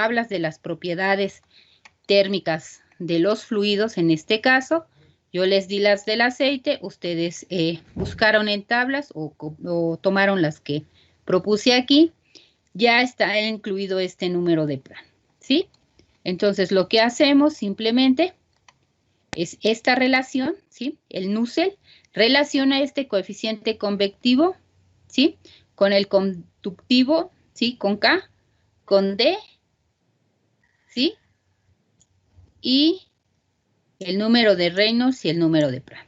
tablas de las propiedades térmicas de los fluidos. En este caso, yo les di las del aceite, ustedes buscaron en tablas o tomaron las que propuse aquí. Ya está incluido este número de Pran, ¿sí? Entonces, lo que hacemos simplemente es esta relación, ¿sí? El Nusselt relaciona este coeficiente convectivo, ¿sí? Con el conductivo, ¿sí? Con K, con D, ¿sí? Y el número de Reynolds y el número de Pran.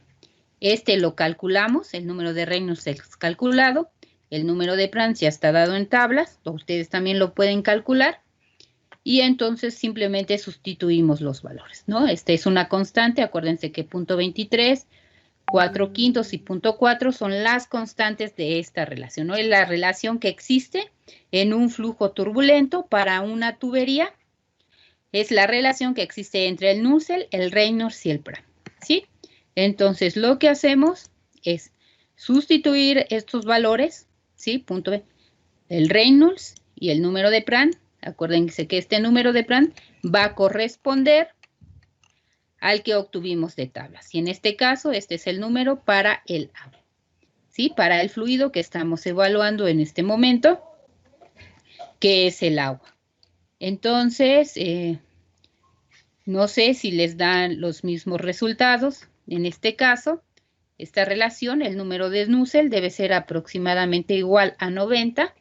Este lo calculamos, el número de Reynolds es calculado, el número de Pran ya está dado en tablas, ustedes también lo pueden calcular, y entonces simplemente sustituimos los valores, ¿no? Esta es una constante, acuérdense que punto 23, 4/5 y punto 4 son las constantes de esta relación, ¿no? Es la relación que existe en un flujo turbulento para una tubería, es la relación que existe entre el Nusselt, el Reynolds y el Pran, ¿sí? Entonces, lo que hacemos es sustituir estos valores, ¿sí? Punto B, el Reynolds y el número de Pran. Acuérdense que este número de Pran va a corresponder al que obtuvimos de tablas. Y en este caso, este es el número para el agua, ¿sí? Para el fluido que estamos evaluando en este momento, que es el agua. Entonces, no sé si les dan los mismos resultados. En este caso, esta relación, el número de Nusselt debe ser aproximadamente igual a 90,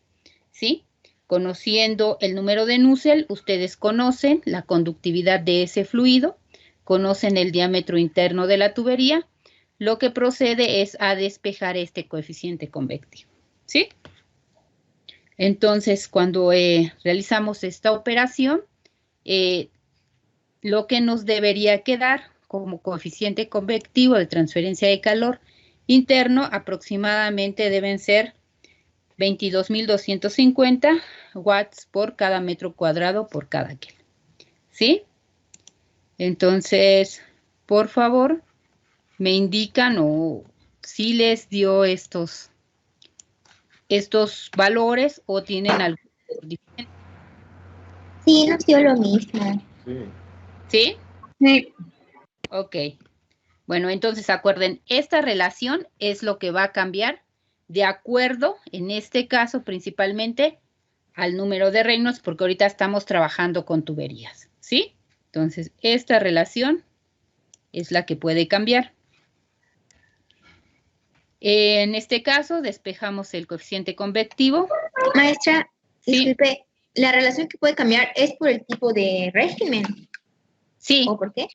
¿sí? Conociendo el número de Nusselt, ustedes conocen la conductividad de ese fluido, conocen el diámetro interno de la tubería, lo que procede es a despejar este coeficiente convectivo, ¿sí? Entonces, cuando realizamos esta operación, lo que nos debería quedar como coeficiente convectivo de transferencia de calor interno aproximadamente deben ser 22.250 watts por cada metro cuadrado por cada Kelvin, ¿sí? Entonces, por favor, me indican o si les dio estos valores o tienen algo diferente. Sí, nos dio lo mismo. ¿Sí? Sí. Ok. Bueno, entonces acuerden, esta relación es lo que va a cambiar de acuerdo, en este caso principalmente, al número de Reynolds, porque ahorita estamos trabajando con tuberías, ¿sí? Entonces, esta relación es la que puede cambiar. En este caso, despejamos el coeficiente convectivo. Maestra, Sí. Disculpe, ¿la relación que puede cambiar es por el tipo de régimen? Sí. ¿O por qué?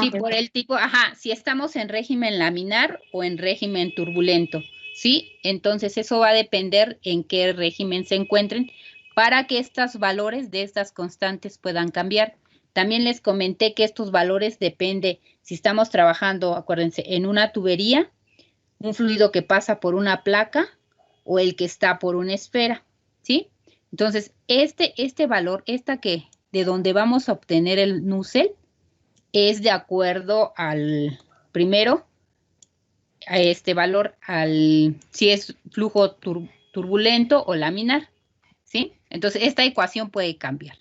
Sí, Okay. por el tipo, si estamos en régimen laminar o en régimen turbulento, ¿sí? Entonces eso va a depender en qué régimen se encuentren para que estos valores de estas constantes puedan cambiar. También les comenté que estos valores depende si estamos trabajando, acuérdense, en una tubería, un fluido que pasa por una placa o el que está por una esfera, ¿sí? Entonces, este valor, de donde vamos a obtener el Nusselt, es de acuerdo al, primero, a este valor, si es flujo turbulento o laminar, ¿sí? Entonces, esta ecuación puede cambiar.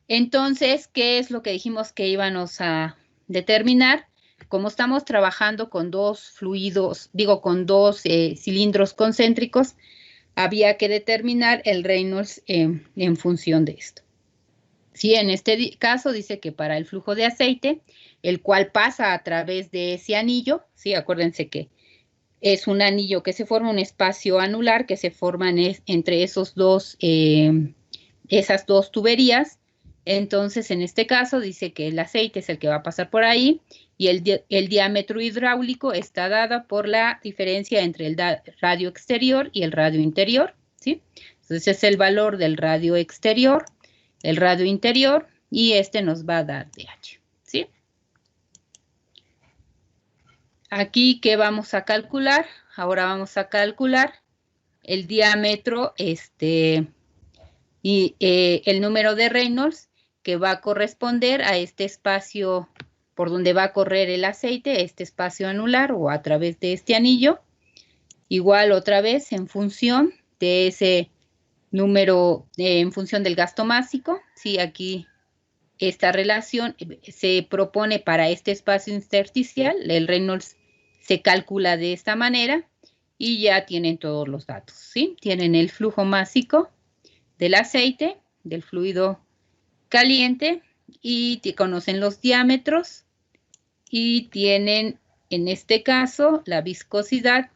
Entonces, ¿qué es lo que dijimos que íbamos a determinar? Como estamos trabajando con dos fluidos, con dos cilindros concéntricos, había que determinar el Reynolds en función de esto. Sí, en este caso dice que para el flujo de aceite, el cual pasa a través de ese anillo, sí, acuérdense que es un anillo que se forma, un espacio anular que se forman entre esas dos tuberías. Entonces, en este caso dice que el aceite es el que va a pasar por ahí y el diámetro hidráulico está dado por la diferencia entre el radio exterior y el radio interior, ¿sí? Entonces, es el valor del radio exterior, el radio interior, y este nos va a dar DH, ¿sí? Aquí, ¿qué vamos a calcular? Ahora vamos a calcular el diámetro y el número de Reynolds que va a corresponder a este espacio por donde va a correr el aceite, este espacio anular o a través de este anillo. Igual otra vez en función de ese número en función del gasto másico. Sí, aquí esta relación se propone para este espacio intersticial, el Reynolds se calcula de esta manera y ya tienen todos los datos, ¿sí? Tienen el flujo másico del aceite, del fluido caliente, y conocen los diámetros y tienen, en este caso, la viscosidad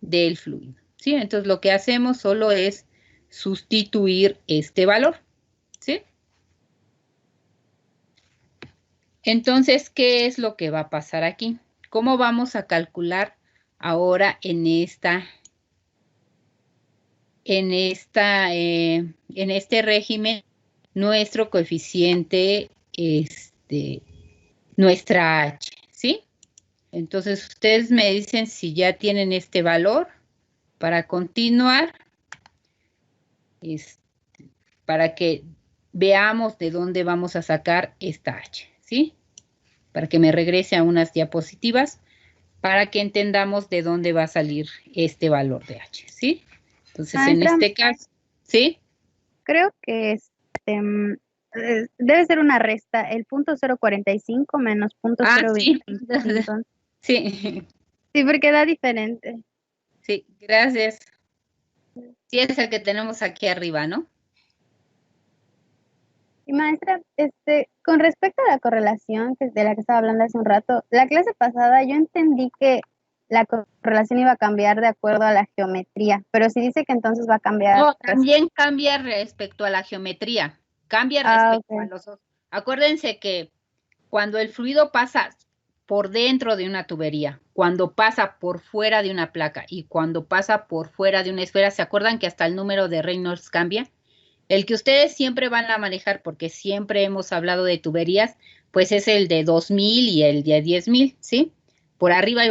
del fluido, ¿sí? Entonces, lo que hacemos solo es sustituir este valor, ¿sí? Entonces, ¿qué es lo que va a pasar aquí? ¿Cómo vamos a calcular ahora en este régimen nuestro coeficiente, nuestra H, ¿sí? Entonces, ustedes me dicen si ya tienen este valor para continuar, para que veamos de dónde vamos a sacar esta H, ¿sí? Para que me regrese a unas diapositivas, para que entendamos de dónde va a salir este valor de H, ¿sí? Entonces, en Maestra, este caso, ¿sí? creo que debe ser una resta, el punto 045 menos punto Ah, sí. 025. Sí, Sí, porque da diferente. sí, gracias. Sí, es el que tenemos aquí arriba, ¿no? Y maestra, con respecto a la correlación de la que estaba hablando hace un rato, la clase pasada yo entendí que la correlación iba a cambiar de acuerdo a la geometría, pero si dice que entonces va a cambiar. No, también cambia respecto a la geometría, cambia respecto a Ok. los otros. Acuérdense que cuando el fluido pasa por dentro de una tubería, cuando pasa por fuera de una placa y cuando pasa por fuera de una esfera, ¿se acuerdan que hasta el número de Reynolds cambia? El que ustedes siempre van a manejar, porque siempre hemos hablado de tuberías, pues es el de 2000 y el de 10,000, ¿sí? Por arriba,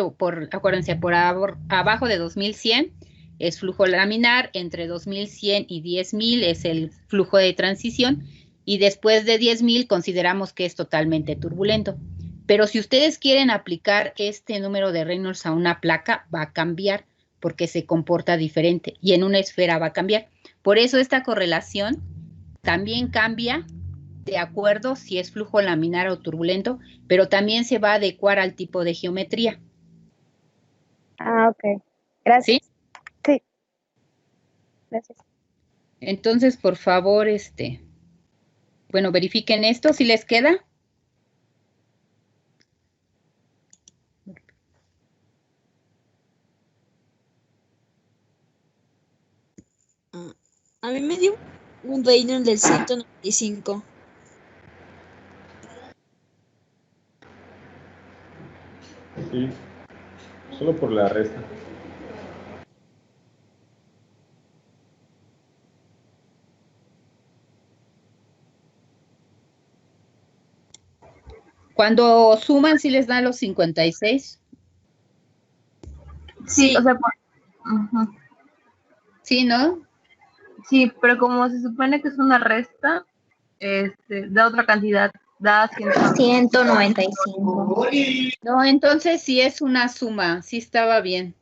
acuérdense, por abajo de 2100 es flujo laminar, entre 2100 y 10,000 es el flujo de transición, y después de 10,000 consideramos que es totalmente turbulento. Pero si ustedes quieren aplicar este número de Reynolds a una placa, va a cambiar porque se comporta diferente, y en una esfera va a cambiar. Por eso esta correlación también cambia de acuerdo si es flujo laminar o turbulento, pero también se va a adecuar al tipo de geometría. Ok. Gracias. ¿Sí? Sí. Gracias. Entonces, por favor, bueno, verifiquen esto si les queda. A mí me dio un Reynolds del 195. Sí, solo por la resta. Cuando suman, si les dan los 56. Sí, o sea, ajá. Sí, ¿no? Sí, pero como se supone que es una resta, da otra cantidad, da 195. No, entonces sí es una suma, sí estaba bien.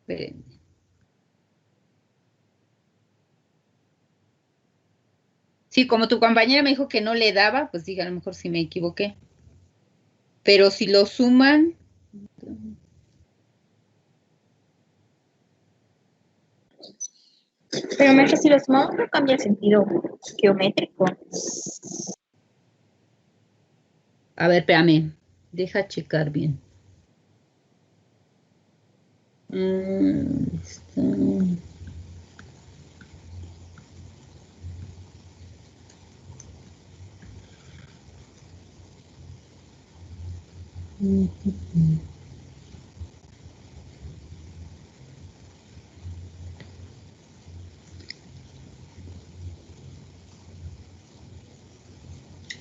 Espérenme. Sí, como tu compañera me dijo que no le daba, pues diga, a lo mejor sí me equivoqué. Pero si lo suman, Pero maestra, si lo sumamos no cambia el sentido geométrico. a ver, espérame, deja checar bien. Está.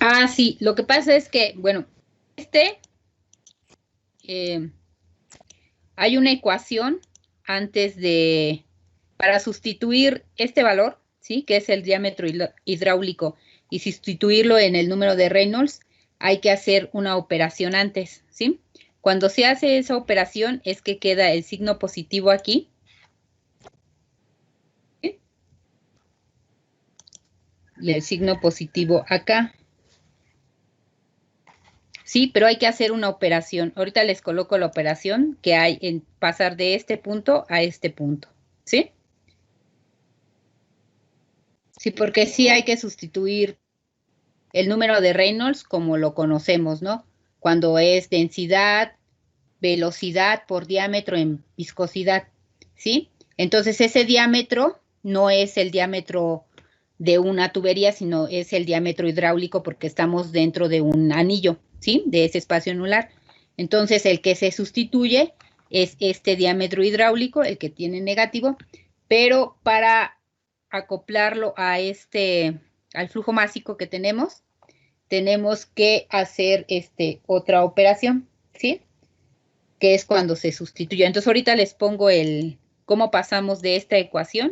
Ah, sí, lo que pasa es que, bueno, hay una ecuación para sustituir este valor, ¿sí? Que es el diámetro hidráulico, y sustituirlo en el número de Reynolds, hay que hacer una operación antes, ¿sí? Cuando se hace esa operación es que queda el signo positivo aquí, y el signo positivo acá. Sí, pero hay que hacer una operación. Ahorita les coloco la operación que hay en pasar de este punto a este punto. ¿Sí? Sí, porque sí hay que sustituir el número de Reynolds como lo conocemos, ¿no? Cuando es densidad, velocidad por diámetro en viscosidad, ¿sí? Entonces ese diámetro no es el diámetro de una tubería, sino es el diámetro hidráulico porque estamos dentro de un anillo, ¿sí? De ese espacio anular. Entonces el que se sustituye es este diámetro hidráulico, el que tiene negativo, pero para acoplarlo a al flujo másico que tenemos que hacer otra operación, ¿sí? Que es cuando se sustituye. Entonces ahorita les pongo cómo pasamos de esta ecuación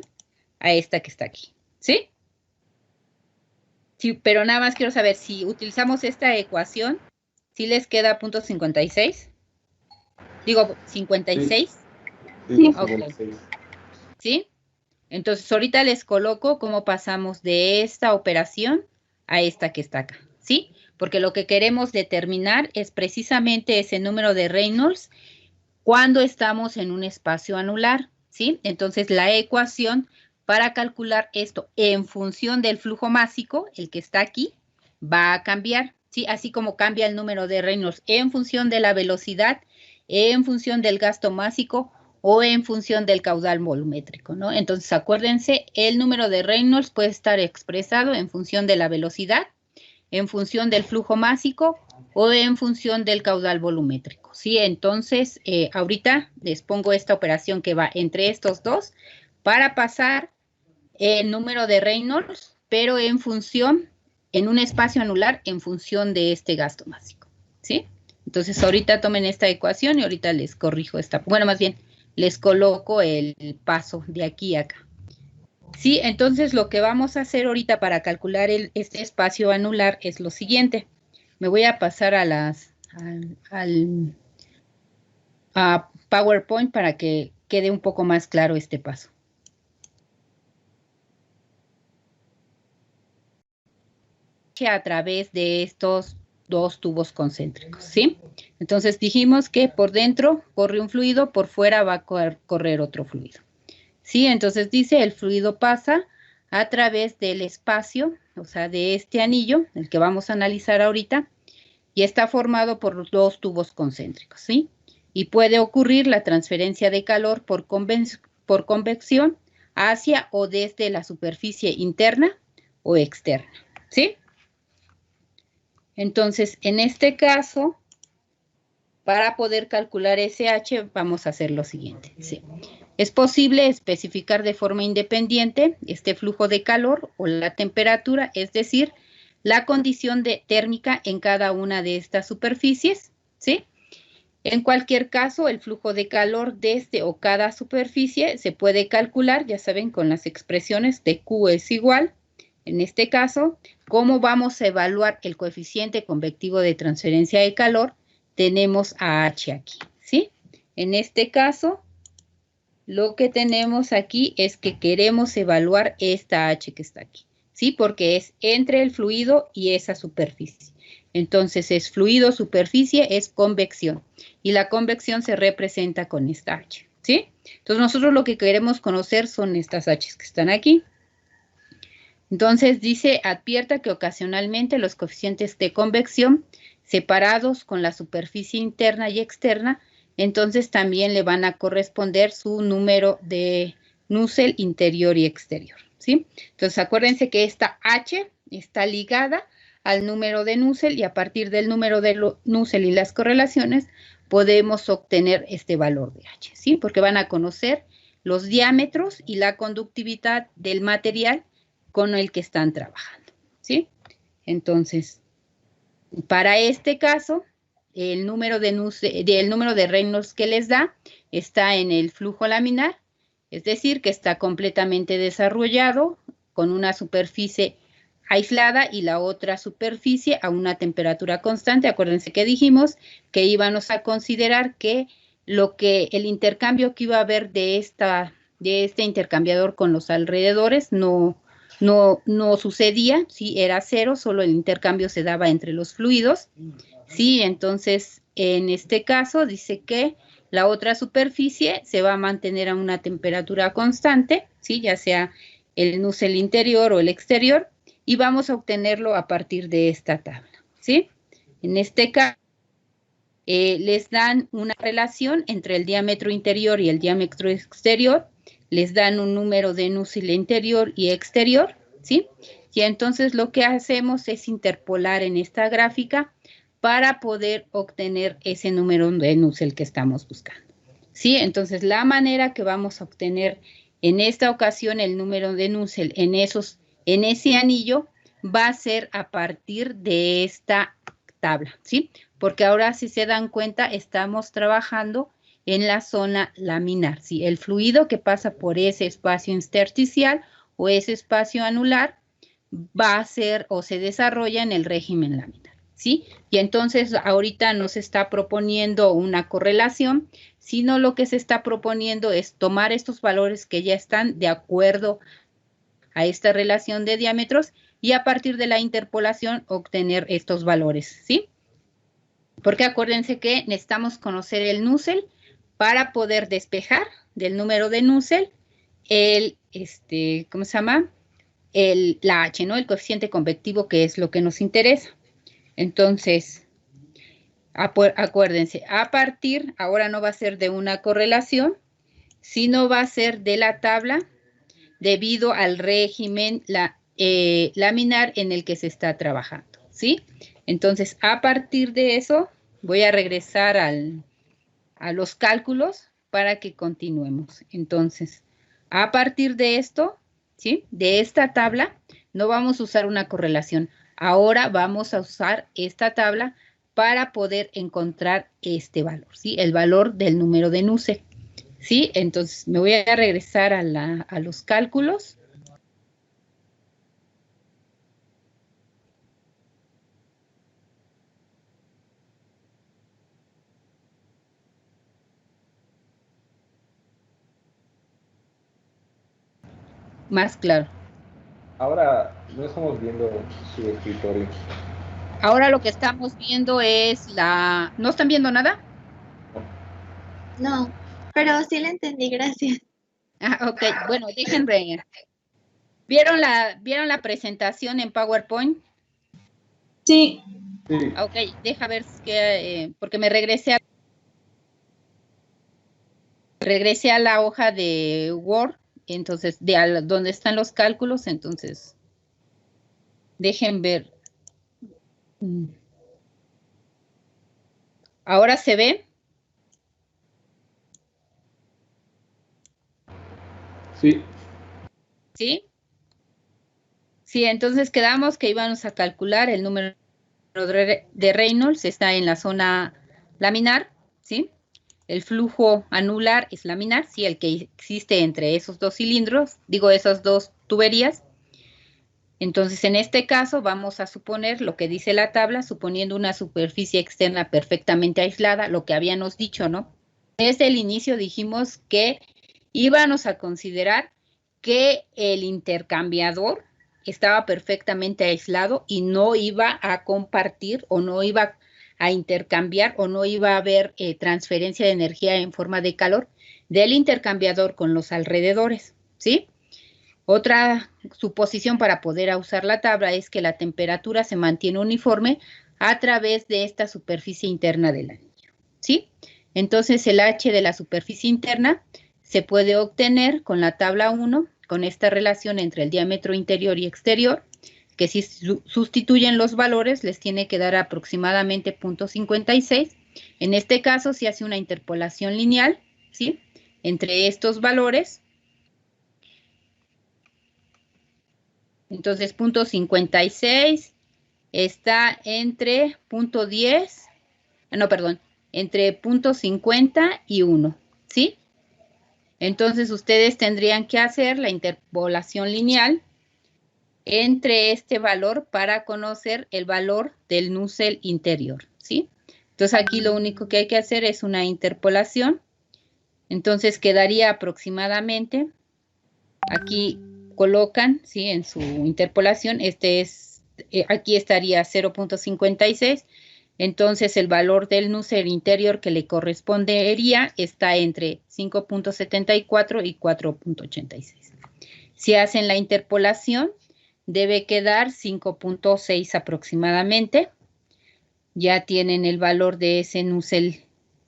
a esta que está aquí, ¿sí? Sí, pero nada más quiero saber, si utilizamos esta ecuación, ¿sí les queda punto 56? Digo, 56. Sí, Ok. 56. ¿Sí? Entonces ahorita les coloco cómo pasamos de esta operación a esta que está acá, ¿sí? Porque lo que queremos determinar es precisamente ese número de Reynolds cuando estamos en un espacio anular, ¿sí? Entonces la ecuación para calcular esto en función del flujo másico, el que está aquí, va a cambiar, ¿sí? Así como cambia el número de Reynolds en función de la velocidad, en función del gasto másico o en función del caudal volumétrico, ¿no? Entonces acuérdense, el número de Reynolds puede estar expresado en función de la velocidad, en función del flujo másico o en función del caudal volumétrico, ¿sí? Entonces, ahorita les pongo esta operación que va entre estos dos para pasar el número de Reynolds, pero en un espacio anular, en función de este gasto másico, ¿sí? Entonces, ahorita tomen esta ecuación y ahorita les corrijo bueno, más bien, les coloco el paso de aquí a acá. Sí, entonces lo que vamos a hacer ahorita para calcular este espacio anular es lo siguiente. Me voy a pasar a PowerPoint para que quede un poco más claro este paso. A través de estos dos tubos concéntricos, ¿sí? Entonces dijimos que por dentro corre un fluido, por fuera va a correr otro fluido. ¿Sí? Entonces dice, el fluido pasa a través del espacio, o sea, de este anillo, el que vamos a analizar ahorita, y está formado por dos tubos concéntricos, ¿sí? Y puede ocurrir la transferencia de calor por convección hacia o desde la superficie interna o externa, ¿sí? Entonces, en este caso, para poder calcular SH, vamos a hacer lo siguiente, ¿sí? Es posible especificar de forma independiente este flujo de calor o la temperatura, es decir, la condición térmica en cada una de estas superficies, ¿sí? En cualquier caso, el flujo de calor desde o cada superficie se puede calcular, ya saben, con las expresiones de Q es igual. En este caso, ¿cómo vamos a evaluar el coeficiente convectivo de transferencia de calor? Tenemos a H aquí, ¿sí? En este caso, lo que tenemos aquí es que queremos evaluar esta H que está aquí, ¿sí? Porque es entre el fluido y esa superficie. Entonces, es fluido, superficie, es convección. Y la convección se representa con esta H, ¿sí? Entonces, nosotros lo que queremos conocer son estas H's que están aquí. Entonces, dice, advierta que ocasionalmente los coeficientes de convección separados con la superficie interna y externa, entonces también le van a corresponder su número de Nusselt interior y exterior, ¿sí? Entonces, acuérdense que esta H está ligada al número de Nusselt y a partir del número de Nusselt y las correlaciones podemos obtener este valor de H, ¿sí? Porque van a conocer los diámetros y la conductividad del material con el que están trabajando, ¿sí? Entonces, para este caso, el número de Reynolds que les da está en el flujo laminar, es decir, que está completamente desarrollado con una superficie aislada y la otra superficie a una temperatura constante. Acuérdense que dijimos que íbamos a considerar que el intercambio que iba a haber de este intercambiador con los alrededores no no sucedía, ¿sí? Era cero, solo el intercambio se daba entre los fluidos, ¿sí? Entonces, en este caso dice que la otra superficie se va a mantener a una temperatura constante, ¿sí? Ya sea el núcel interior o el exterior, y vamos a obtenerlo a partir de esta tabla, ¿sí? En este caso, les dan una relación entre el diámetro interior y el diámetro exterior, les dan un número de núcleo interior y exterior, ¿sí? Y entonces lo que hacemos es interpolar en esta gráfica para poder obtener ese número de núcleo que estamos buscando, ¿sí? Entonces la manera que vamos a obtener en esta ocasión el número de núcleo en ese anillo va a ser a partir de esta tabla, ¿sí? Porque ahora, si se dan cuenta, estamos trabajando en la zona laminar, ¿sí? El fluido que pasa por ese espacio intersticial o ese espacio anular va a ser o se desarrolla en el régimen laminar, ¿sí? Y entonces ahorita no se está proponiendo una correlación, sino lo que se está proponiendo es tomar estos valores que ya están de acuerdo a esta relación de diámetros y a partir de la interpolación obtener estos valores, ¿sí? Porque acuérdense que necesitamos conocer el núcleo para poder despejar del número de núcleo el, ¿cómo se llama? La H, ¿no? El coeficiente convectivo, que es lo que nos interesa. Entonces, acuérdense, a partir, ahora no va a ser de una correlación, sino va a ser de la tabla debido al régimen laminar en el que se está trabajando, ¿sí? Entonces, a partir de eso, voy a regresar a los cálculos para que continuemos. Entonces, a partir de esto, ¿sí? De esta tabla, no vamos a usar una correlación. Ahora vamos a usar esta tabla para poder encontrar este valor, ¿sí? El valor del número de núcleo, ¿sí? Entonces, me voy a regresar a los cálculos. Más claro. Ahora no estamos viendo su escritorio. Ahora lo que estamos viendo es ¿No están viendo nada? No, pero sí le entendí, gracias. Ah, ok. Bueno, déjenme. ¿Vieron la presentación en PowerPoint? Sí. Sí, Ok, deja ver porque me regresé a la hoja de Word, entonces, donde están los cálculos, entonces, dejen ver. ¿Ahora se ve? sí, ¿Sí? Sí, entonces quedamos que íbamos a calcular el número de Reynolds, está en la zona laminar, ¿sí? El flujo anular es laminar, sí, el que existe entre esos dos cilindros, digo, esas dos tuberías. Entonces, en este caso, vamos a suponer lo que dice la tabla, suponiendo una superficie externa perfectamente aislada, lo que habíamos dicho, ¿no? Desde el inicio dijimos que íbamos a considerar que el intercambiador estaba perfectamente aislado y no iba a compartir o no iba a intercambiar o no iba a haber transferencia de energía en forma de calor del intercambiador con los alrededores, ¿sí? Otra suposición para poder usar la tabla es que la temperatura se mantiene uniforme a través de esta superficie interna del anillo, ¿sí? Entonces, el H de la superficie interna se puede obtener con la tabla 1, con esta relación entre el diámetro interior y exterior, que si sustituyen los valores, les tiene que dar aproximadamente 0.56. En este caso, se hace una interpolación lineal, ¿sí? Entre estos valores. Entonces, 0.56 está entre 0.10, no, perdón, entre 0.50 y 1, ¿sí? Entonces, ustedes tendrían que hacer la interpolación lineal entre este valor para conocer el valor del núcleo interior, ¿sí? Entonces, aquí lo único que hay que hacer es una interpolación. Entonces, quedaría aproximadamente, aquí colocan, ¿sí? En su interpolación, aquí estaría 0.56, entonces el valor del Nusselt interior que le correspondería está entre 5.74 y 4.86. Si hacen la interpolación, debe quedar 5.6 aproximadamente. Ya tienen el valor de ese Nusselt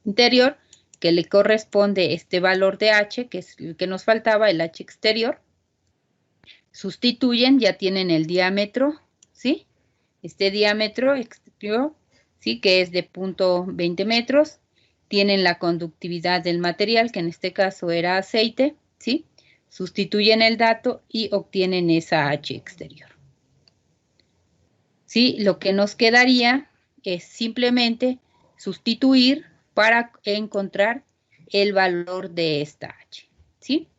interior, que le corresponde este valor de H, que es el que nos faltaba, el H exterior. Sustituyen, ya tienen el diámetro, ¿sí? Este diámetro exterior, ¿sí? Que es de 0.20 metros. Tienen la conductividad del material, que en este caso era aceite, ¿sí? Sustituyen el dato y obtienen esa H exterior. ¿Sí? Lo que nos quedaría es simplemente sustituir para encontrar el valor de esta H, ¿sí?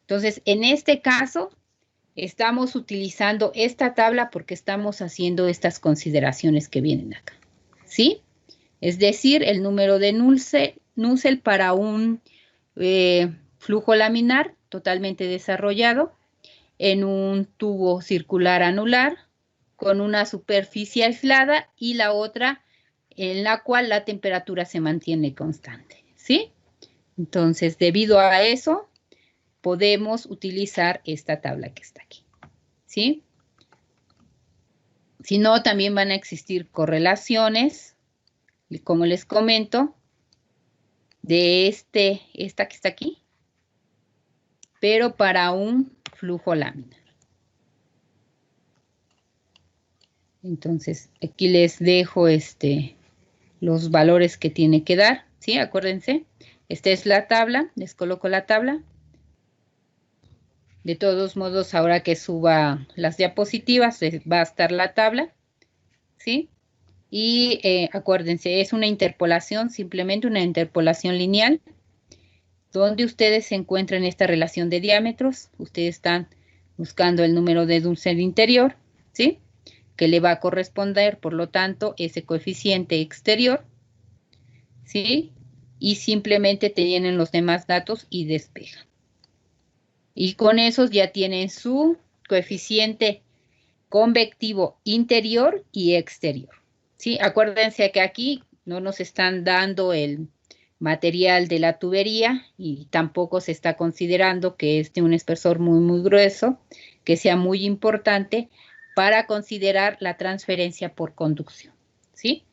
Entonces, en este caso, estamos utilizando esta tabla porque estamos haciendo estas consideraciones que vienen acá, ¿sí? Es decir, el número de Nusselt para un flujo laminar totalmente desarrollado en un tubo circular anular con una superficie aislada y la otra en la cual la temperatura se mantiene constante, ¿sí? Entonces, debido a eso, podemos utilizar esta tabla que está aquí, ¿sí? Si no, también van a existir correlaciones, como les comento, de esta que está aquí, pero para un flujo laminar. Entonces, aquí les dejo los valores que tiene que dar, ¿sí? Acuérdense, esta es la tabla, les coloco la tabla. De todos modos, ahora que suba las diapositivas, va a estar la tabla, ¿sí? Y acuérdense, es una interpolación, simplemente una interpolación lineal, donde ustedes se encuentran esta relación de diámetros. Ustedes están buscando el número de Nusselt interior, ¿sí? Que le va a corresponder, por lo tanto, ese coeficiente exterior, ¿sí? Y simplemente tienen los demás datos y despejan. Y con esos ya tienen su coeficiente convectivo interior y exterior, ¿sí? Acuérdense que aquí no nos están dando el material de la tubería y tampoco se está considerando que es de un espesor muy, muy grueso, que sea muy importante para considerar la transferencia por conducción, ¿sí?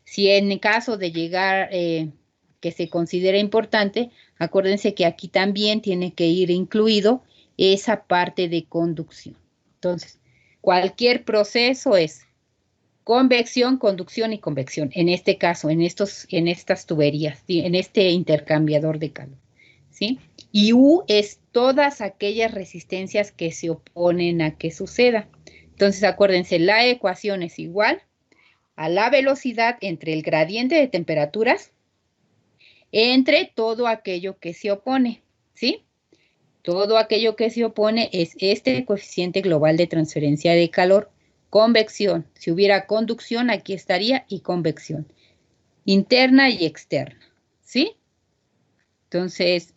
Si en el caso de llegar, que se considera importante, acuérdense que aquí también tiene que ir incluido esa parte de conducción. Entonces, cualquier proceso es convección, conducción y convección. En este caso, en estas tuberías, ¿sí? En este intercambiador de calor, ¿sí? Y U es todas aquellas resistencias que se oponen a que suceda. Entonces, acuérdense, la ecuación es igual a la velocidad entre el gradiente de temperaturas entre todo aquello que se opone, ¿sí? Todo aquello que se opone es este coeficiente global de transferencia de calor. Convección, si hubiera conducción, aquí estaría, y convección, interna y externa, ¿sí? Entonces,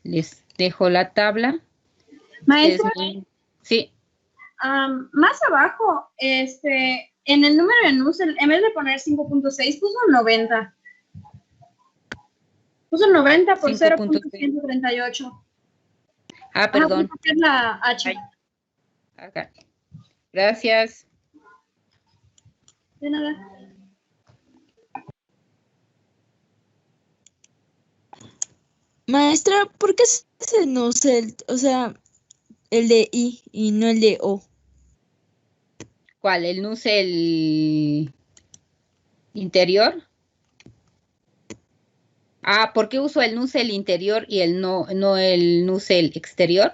les dejo la tabla. Maestra, sí. Más abajo, en el número de Nusselt, en vez de poner 5.6, puso 90. Puso 90 por 0.138. Ah, perdón. Es la H. Acá. Gracias. De nada. Maestra, ¿por qué es el Nusselt? O sea, el de I y no el de O. ¿Cuál? ¿El Nusselt interior? Ah, ¿por qué uso el Nusselt interior y no el Nusselt exterior?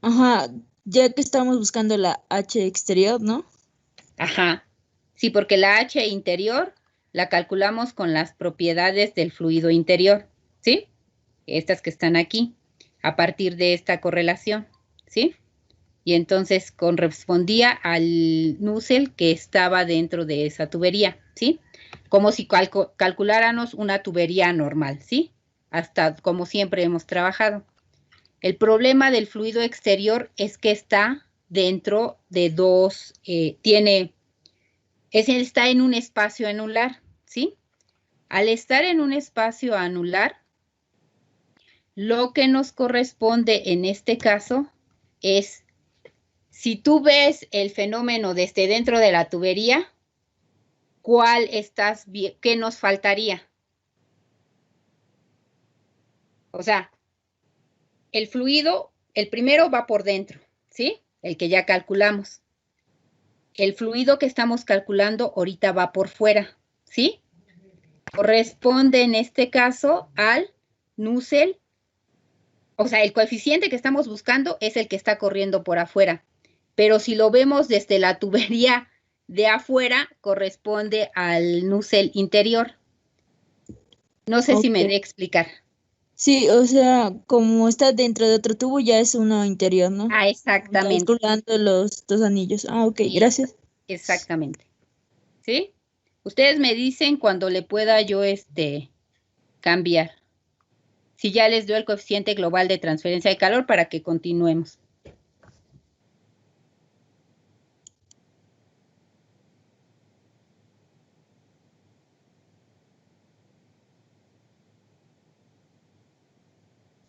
Ajá, ya que estamos buscando la H exterior, ¿no? Ajá. Sí, porque la H interior la calculamos con las propiedades del fluido interior, ¿sí? Estas que están aquí, a partir de esta correlación, ¿sí? Y entonces correspondía al Nusselt que estaba dentro de esa tubería, ¿sí? Como si calculáramos una tubería normal, ¿sí? Hasta como siempre hemos trabajado. El problema del fluido exterior es que está dentro de dos, está en un espacio anular, ¿sí? Al estar en un espacio anular, lo que nos corresponde en este caso es, si tú ves el fenómeno desde dentro de la tubería, ¿qué nos faltaría? O sea, el fluido, el primero va por dentro, ¿sí? El que ya calculamos. El fluido que estamos calculando ahorita va por fuera, ¿sí? Corresponde en este caso al Nusselt. O sea, el coeficiente que estamos buscando es el que está corriendo por afuera. Pero si lo vemos desde la tubería de afuera, corresponde al Nusselt interior. No sé si me Ok. dé explicar. Sí, o sea, como está dentro de otro tubo, ya es uno interior, ¿no? Ah, exactamente. Calculando los dos anillos. Ah, ok, Sí, gracias. exactamente. ¿Sí? Ustedes me dicen cuando le pueda yo cambiar. Si ya les dio el coeficiente global de transferencia de calor para que continuemos.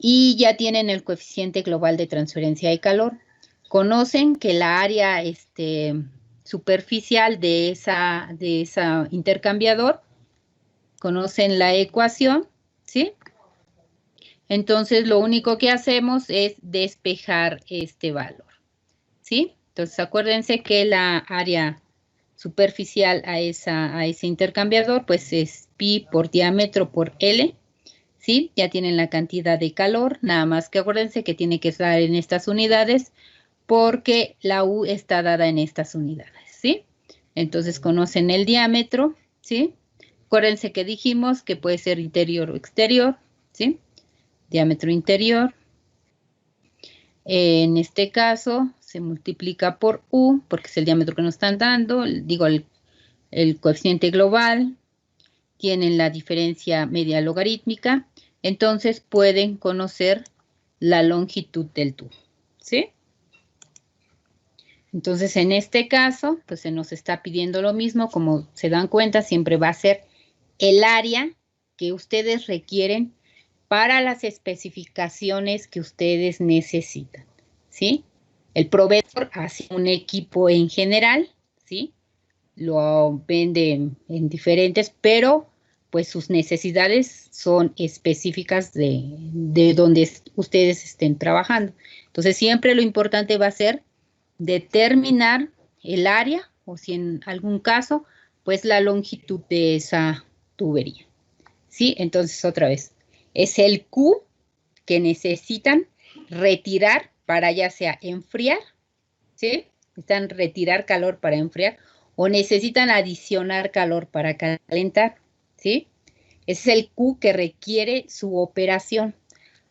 Y ya tienen el coeficiente global de transferencia de calor. Conocen que la área superficial de esa intercambiador, conocen la ecuación, ¿sí? Entonces, lo único que hacemos es despejar este valor, ¿sí? Entonces, acuérdense que la área superficial a ese intercambiador, pues es pi por diámetro por L, ¿sí? Ya tienen la cantidad de calor, nada más que acuérdense que tiene que estar en estas unidades porque la U está dada en estas unidades, ¿sí? Entonces, conocen el diámetro, ¿sí? Acuérdense que dijimos que puede ser interior o exterior, ¿sí? Diámetro interior. En este caso, se multiplica por U, porque es el diámetro que nos están dando, digo, el coeficiente global, tienen la diferencia media logarítmica, entonces pueden conocer la longitud del tubo, ¿sí? Entonces, en este caso, pues se nos está pidiendo lo mismo, como se dan cuenta, siempre va a ser el área que ustedes requieren para las especificaciones que ustedes necesitan, ¿sí? El proveedor hace un equipo en general, ¿sí? Lo vende en diferentes, pero pues sus necesidades son específicas de donde ustedes estén trabajando. Entonces, siempre lo importante va a ser determinar el área, o si en algún caso, pues la longitud de esa tubería, ¿sí? Entonces, otra vez, es el Q que necesitan retirar para ya sea enfriar, ¿sí? Necesitan retirar calor para enfriar o necesitan adicionar calor para calentar, ¿sí? Ese es el Q que requiere su operación.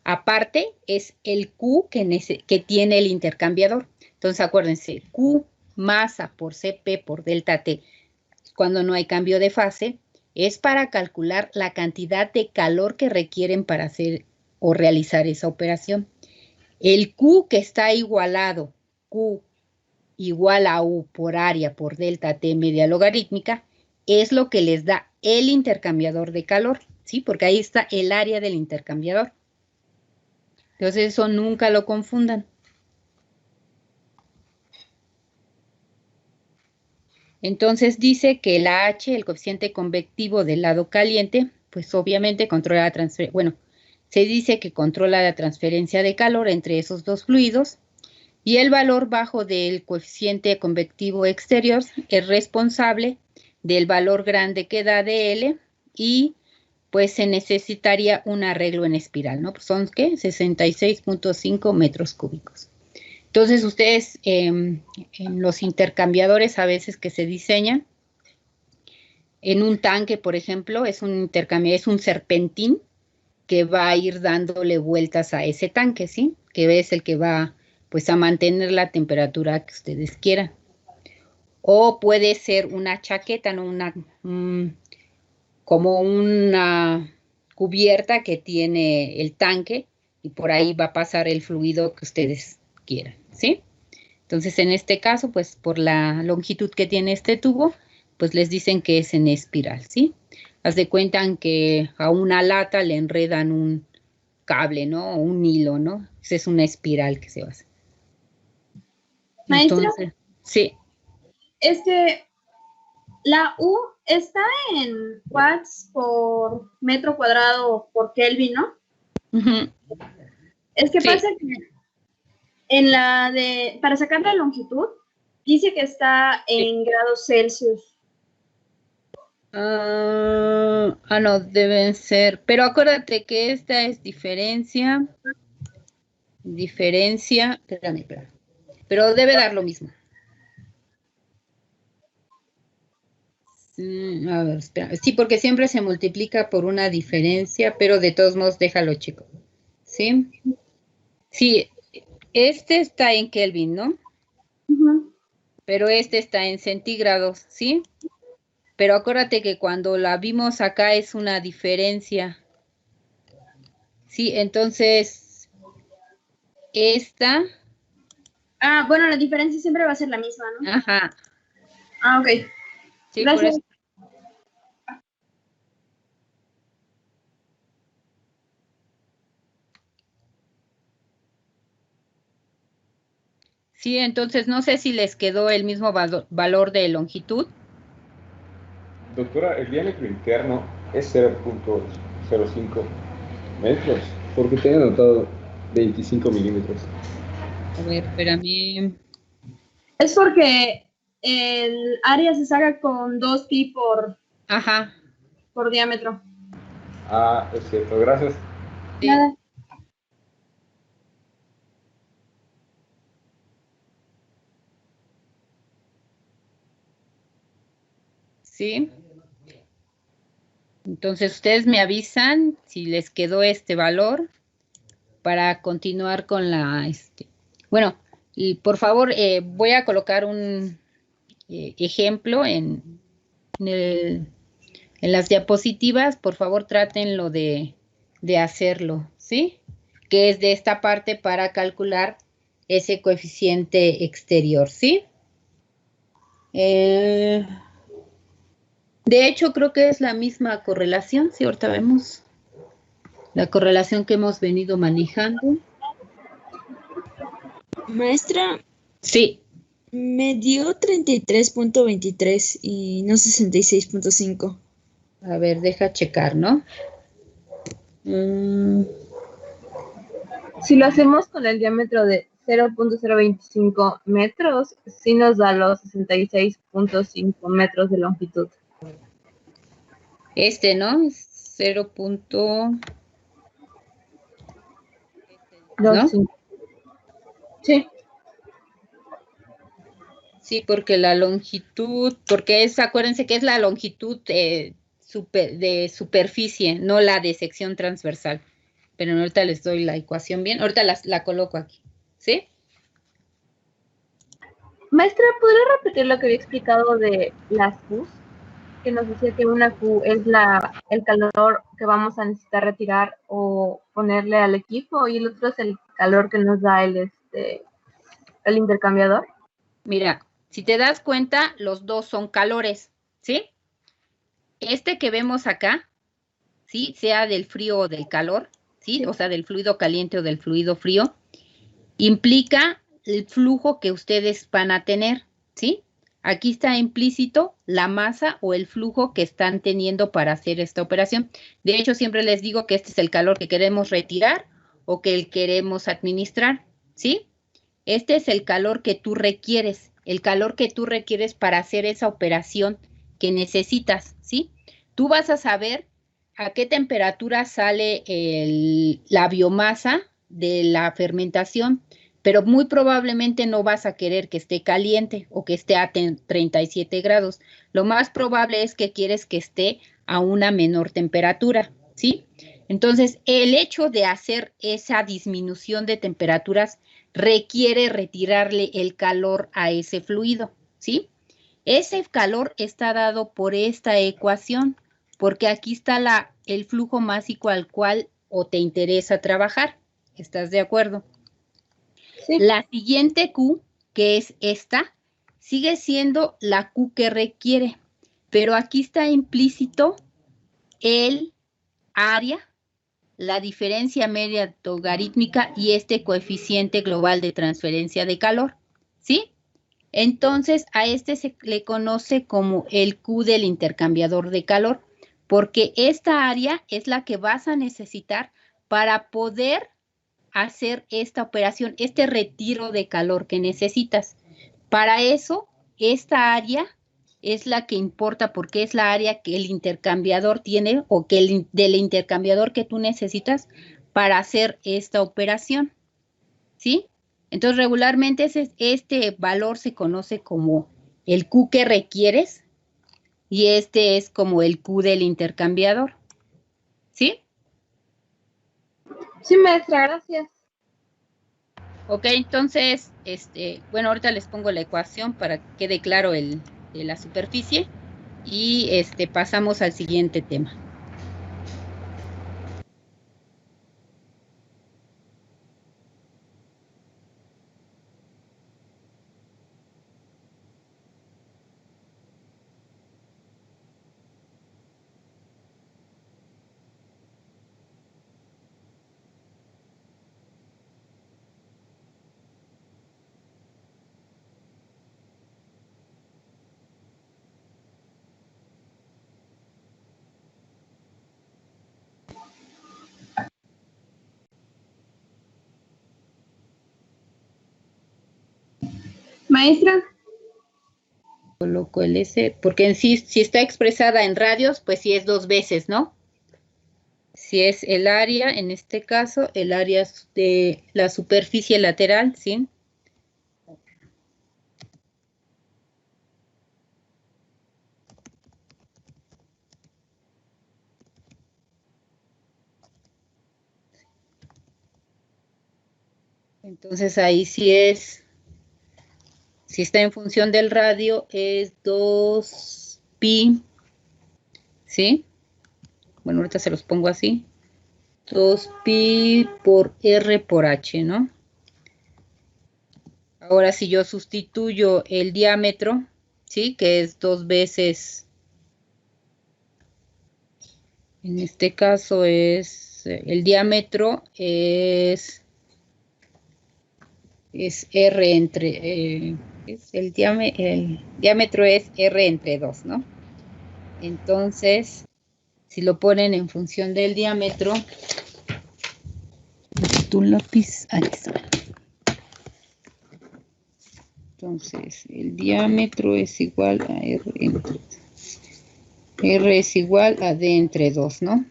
Aparte, es el Q que tiene el intercambiador. Entonces, acuérdense, Q masa por CP por delta T, cuando no hay cambio de fase, es para calcular la cantidad de calor que requieren para hacer o realizar esa operación. El Q que está igualado, Q igual a U por área por delta T media logarítmica, es lo que les da el intercambiador de calor, ¿sí? Porque ahí está el área del intercambiador. Entonces, eso nunca lo confundan. Entonces, dice que la H, el coeficiente convectivo del lado caliente, pues obviamente controla la transferencia, bueno, se dice que controla la transferencia de calor entre esos dos fluidos y el valor bajo del coeficiente convectivo exterior es responsable del valor grande que da de L y pues se necesitaría un arreglo en espiral, ¿no? Pues son, ¿qué? 66.5 metros cúbicos. Entonces, ustedes en los intercambiadores a veces que se diseñan, en un tanque, por ejemplo, es un serpentín que va a ir dándole vueltas a ese tanque, ¿sí? Que es el que va, pues, a mantener la temperatura que ustedes quieran. O puede ser una chaqueta, ¿no? Como una cubierta que tiene el tanque y por ahí va a pasar el fluido que ustedes quieran, ¿sí? Entonces, en este caso, pues por la longitud que tiene este tubo, pues les dicen que es en espiral, ¿sí? Haz de cuenta que a una lata le enredan un cable, ¿no? O un hilo, ¿no? Esa es una espiral que se va a hacer. Maestra, Entonces, sí. La U está en watts por metro cuadrado por Kelvin, ¿no? Ujú. Es que Sí. pasa que en para sacar la longitud, dice que está en grados Celsius. No, deben ser. Pero acuérdate que esta es diferencia. Espérame. Pero debe dar lo mismo. A ver, espera. Sí, porque siempre se multiplica por una diferencia, pero de todos modos déjalo, chico. ¿Sí? Sí, este está en Kelvin, ¿no? Ujú. Pero este está en centígrados, ¿sí? Pero acuérdate que cuando la vimos acá es una diferencia. Sí, entonces, esta, Bueno, la diferencia siempre va a ser la misma, ¿no? ajá, Ok. sí, por Gracias. eso. Sí, entonces no sé si les quedó el mismo valor de longitud. Doctora, el diámetro interno es 0.05 metros, porque tengo anotado 25 milímetros. A ver, espérame. Es porque el área se saca con 2pi Ajá, por diámetro. Ah, es cierto, gracias. sí, Nada. sí. Entonces ustedes me avisan si les quedó este valor para continuar con bueno, y por favor voy a colocar un ejemplo en las diapositivas. Por favor trátenlo de hacerlo, ¿sí? Que es de esta parte para calcular ese coeficiente exterior, ¿sí? De hecho, creo que es la misma correlación, sí, ahorita vemos la correlación que hemos venido manejando. Maestra, Sí, me dio 33.23 y no 66.5. a ver, deja checar, ¿no? Si lo hacemos con el diámetro de 0.025 metros, sí nos da los 66.5 metros de longitud. ¿No? 0. Dos, ¿No? cinco. Sí, Sí, porque la longitud, acuérdense que es la longitud de superficie, no la de sección transversal. Pero ahorita les doy la ecuación bien, ahorita la coloco aquí, ¿sí? maestra, ¿podría repetir lo que había explicado de las Qs? Que nos decía que una Q es el calor que vamos a necesitar retirar o ponerle al equipo, y el otro es el calor que nos da el intercambiador. Mira, si te das cuenta, los dos son calores, ¿sí? Este que vemos acá, ¿sí? Sea del frío o del calor, ¿sí? O sea, del fluido caliente o del fluido frío, implica el flujo que ustedes van a tener, ¿sí? Aquí está implícito la masa o el flujo que están teniendo para hacer esta operación. De hecho, siempre les digo que este es el calor que queremos retirar o que queremos administrar, ¿sí? Este es el calor que tú requieres, para hacer esa operación que necesitas, ¿sí? Tú vas a saber a qué temperatura sale la biomasa de la fermentación, pero muy probablemente no vas a querer que esté caliente o que esté a 37 grados. Lo más probable es que quieres que esté a una menor temperatura, ¿sí? Entonces, el hecho de hacer esa disminución de temperaturas requiere retirarle el calor a ese fluido, ¿sí? Ese calor está dado por esta ecuación, porque aquí está el flujo másico al cual o te interesa trabajar. ¿Estás de acuerdo? Sí. La siguiente Q, que es esta, sigue siendo la Q que requiere, pero aquí está implícito el área, la diferencia media logarítmica y este coeficiente global de transferencia de calor, ¿sí? Entonces, a este se le conoce como el Q del intercambiador de calor, porque esta área es la que vas a necesitar para poder hacer esta operación, este retiro de calor que necesitas. Para eso, esta área es la que importa porque es la área que el intercambiador tiene o que del intercambiador que tú necesitas para hacer esta operación, ¿sí? Entonces, regularmente este valor se conoce como el Q que requieres y este es como el Q del intercambiador, ¿sí? Sí, maestra, gracias. Ok, entonces, bueno, ahorita les pongo la ecuación para que quede claro de la superficie y pasamos al siguiente tema. Maestra, Coloco el S, porque en sí, si está expresada en radios, pues sí es 2 veces, ¿no? Si es el área, en este caso, el área de la superficie lateral, ¿sí? Entonces ahí sí es, si está en función del radio, es 2pi, ¿sí? Bueno, ahorita se los pongo así. 2pi por R por H, ¿no? Ahora si yo sustituyo el diámetro, ¿sí? Que es 2 veces, en este caso es, el diámetro es R entre, el diámetro es R entre 2, ¿no? Entonces, si lo ponen en función del diámetro, tu lápiz, ahí está. Entonces, el diámetro es igual a R entre 2. R es igual a D entre 2, ¿no?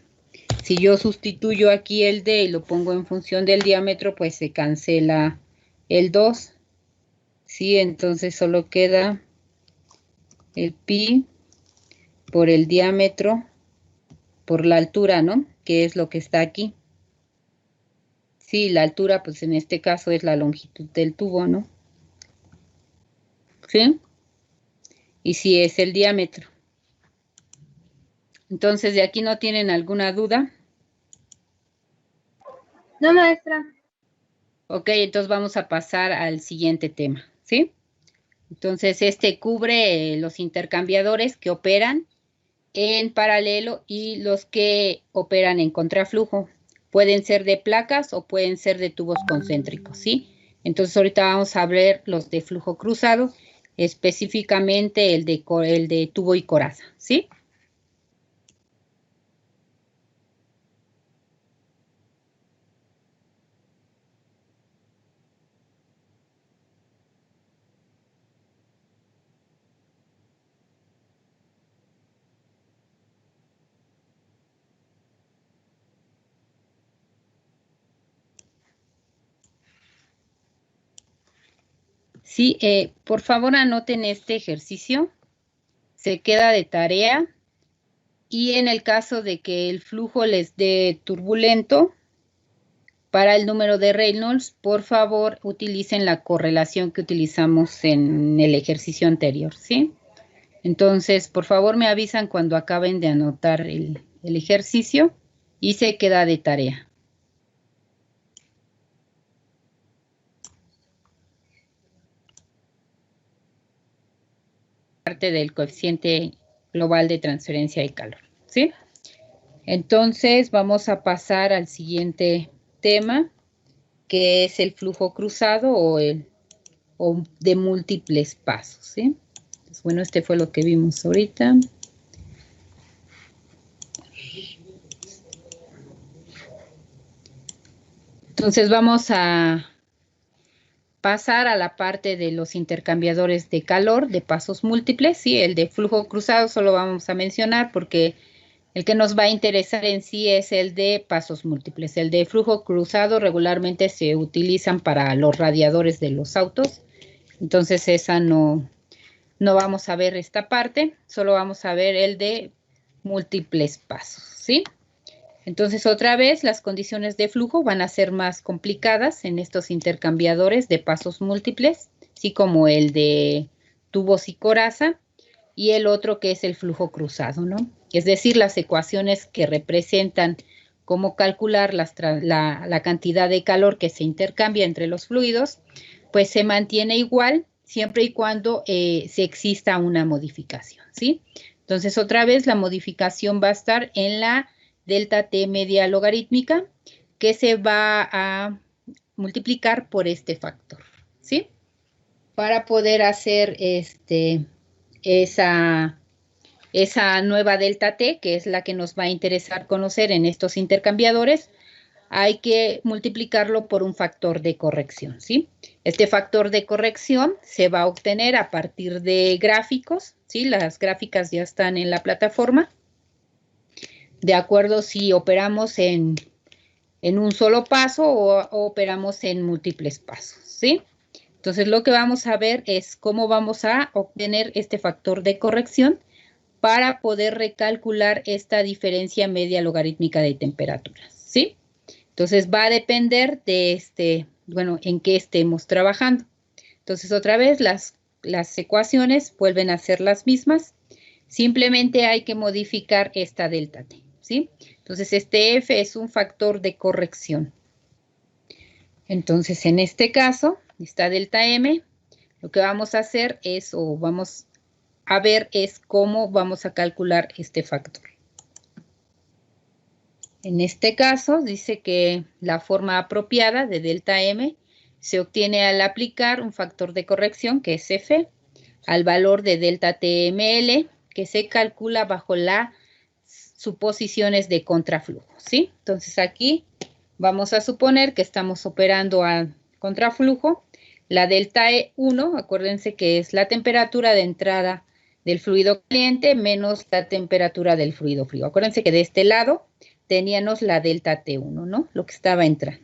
Si yo sustituyo aquí el D y lo pongo en función del diámetro, pues se cancela el 2. Sí, entonces solo queda el pi por el diámetro por la altura, ¿no? Que es lo que está aquí. Sí, la altura, pues en este caso es la longitud del tubo, ¿no? ¿Sí? Y sí es el diámetro. Entonces, ¿de aquí no tienen alguna duda? No, maestra. Ok, entonces vamos a pasar al siguiente tema, ¿sí? Entonces, cubre los intercambiadores que operan en paralelo y los que operan en contraflujo. Pueden ser de placas o pueden ser de tubos concéntricos, ¿sí? Entonces, ahorita vamos a ver los de flujo cruzado, específicamente el de tubo y coraza, ¿sí? Sí, por favor anoten este ejercicio, se queda de tarea y en el caso de que el flujo les dé turbulento, para el número de Reynolds, por favor utilicen la correlación que utilizamos en el ejercicio anterior, ¿sí? Entonces, por favor me avisan cuando acaben de anotar el ejercicio y se queda de tarea. parte del coeficiente global de transferencia de calor, ¿sí? Entonces, vamos a pasar al siguiente tema, que es el flujo cruzado o de múltiples pasos, ¿sí? Pues bueno, este fue lo que vimos ahorita. Entonces vamos a pasar a la parte de los intercambiadores de calor de pasos múltiples, ¿sí? El de flujo cruzado solo vamos a mencionar porque el que nos va a interesar en sí es el de pasos múltiples. El de flujo cruzado regularmente se utilizan para los radiadores de los autos, entonces esa no vamos a ver esta parte, solo vamos a ver el de múltiples pasos, ¿sí? Entonces, otra vez, las condiciones de flujo van a ser más complicadas en estos intercambiadores de pasos múltiples, así como el de tubos y coraza, y el otro que es el flujo cruzado, ¿no? Es decir, las ecuaciones que representan cómo calcular la cantidad de calor que se intercambia entre los fluidos, pues se mantiene igual siempre y cuando se exista una modificación, ¿sí? Entonces, otra vez, la modificación va a estar en la delta T media logarítmica, que se va a multiplicar por este factor, ¿sí? Para poder hacer esa nueva delta T, que es la que nos va a interesar conocer en estos intercambiadores, hay que multiplicarlo por un factor de corrección, ¿sí? Este factor de corrección se va a obtener a partir de gráficos, ¿sí? Las gráficas ya están en la plataforma. De acuerdo si operamos en un solo paso o operamos en múltiples pasos, ¿sí? Entonces, lo que vamos a ver es cómo vamos a obtener este factor de corrección para poder recalcular esta diferencia media logarítmica de temperaturas, ¿sí? Entonces, va a depender de en qué estemos trabajando. Entonces, otra vez, las ecuaciones vuelven a ser las mismas. Simplemente hay que modificar esta delta T, ¿sí? Entonces, este F es un factor de corrección. Entonces, en este caso, esta delta M, lo que vamos a hacer es, o vamos a ver, es cómo vamos a calcular este factor. En este caso, dice que la forma apropiada de delta M se obtiene al aplicar un factor de corrección, que es F, al valor de delta TML, que se calcula bajo las suposiciones de contraflujo, ¿sí? Entonces, aquí vamos a suponer que estamos operando a contraflujo. La delta E1, acuérdense que es la temperatura de entrada del fluido caliente menos la temperatura del fluido frío. Acuérdense que de este lado teníamos la delta T1, ¿no? Lo que estaba entrando.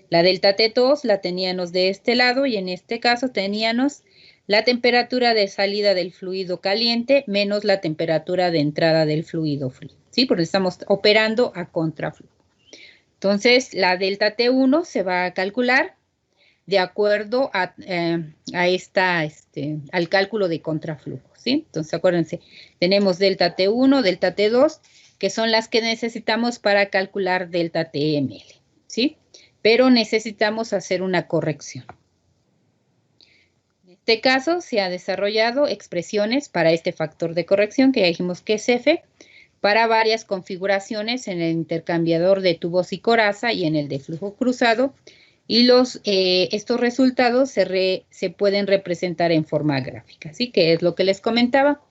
La delta T2 la teníamos de este lado y en este caso teníamos la temperatura de salida del fluido caliente menos la temperatura de entrada del fluido frío, ¿sí? Porque estamos operando a contraflujo. Entonces, la delta T1 se va a calcular de acuerdo al cálculo de contraflujo, ¿sí? Entonces, acuérdense, tenemos delta T1, delta T2, que son las que necesitamos para calcular delta TML, ¿sí? Pero necesitamos hacer una corrección. En este caso, se ha desarrollado expresiones para este factor de corrección, que ya dijimos que es F, para varias configuraciones en el intercambiador de tubos y coraza y en el de flujo cruzado, y estos resultados se pueden representar en forma gráfica, ¿sí? Que es lo que les comentaba.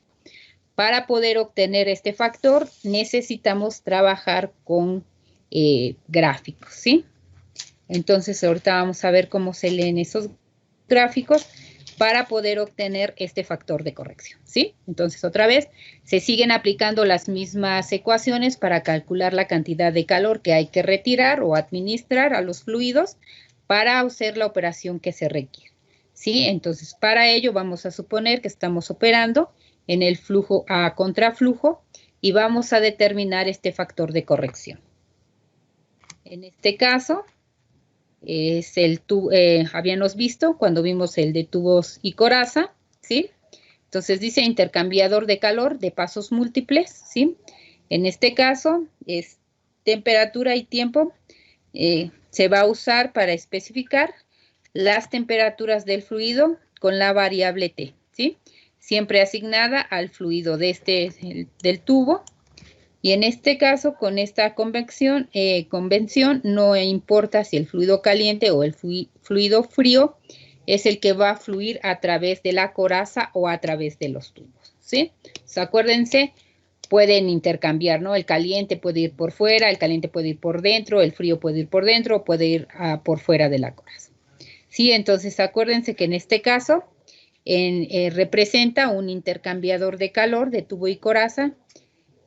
Para poder obtener este factor, necesitamos trabajar con gráficos, ¿sí? Entonces, ahorita vamos a ver cómo se leen esos gráficos para poder obtener este factor de corrección, ¿sí? Entonces, otra vez, se siguen aplicando las mismas ecuaciones para calcular la cantidad de calor que hay que retirar o administrar a los fluidos para hacer la operación que se requiere, ¿sí? Entonces, para ello vamos a suponer que estamos operando en el flujo a contraflujo y vamos a determinar este factor de corrección. En este caso, es habíamos visto cuando vimos el de tubos y coraza, ¿sí? Entonces dice intercambiador de calor de pasos múltiples, ¿sí? En este caso es temperatura y tiempo. Se va a usar para especificar las temperaturas del fluido con la variable T, ¿sí? siempre asignada al fluido del tubo. Y en este caso, con esta convención no importa si el fluido caliente o el fluido frío es el que va a fluir a través de la coraza o a través de los tubos, ¿sí? Entonces, acuérdense, pueden intercambiar, ¿no? El caliente puede ir por fuera, el caliente puede ir por dentro, el frío puede ir por dentro o puede ir por fuera de la coraza. Sí, entonces acuérdense que en este caso representa un intercambiador de calor de tubo y coraza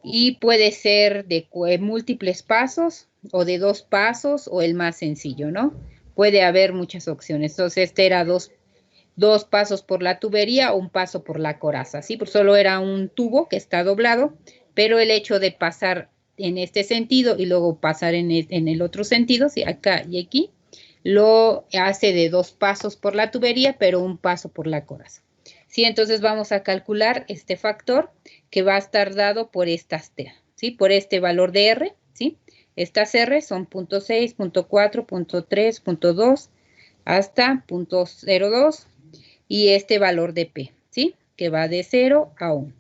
y puede ser de múltiples pasos o de 2 pasos o el más sencillo, ¿no? Puede haber muchas opciones. Entonces, este era dos pasos por la tubería o un paso por la coraza, ¿sí? Porque solo era un tubo que está doblado, pero el hecho de pasar en este sentido y luego pasar en el otro sentido, ¿sí? Acá y aquí, lo hace de 2 pasos por la tubería, pero un paso por la coraza. Sí, entonces vamos a calcular este factor que va a estar dado por estas T, ¿sí? Por este valor de R, ¿sí? Estas R son 0.6, 0.4, 0.3, 0.2 hasta 0.02 y este valor de P, ¿sí? Que va de 0 a 1,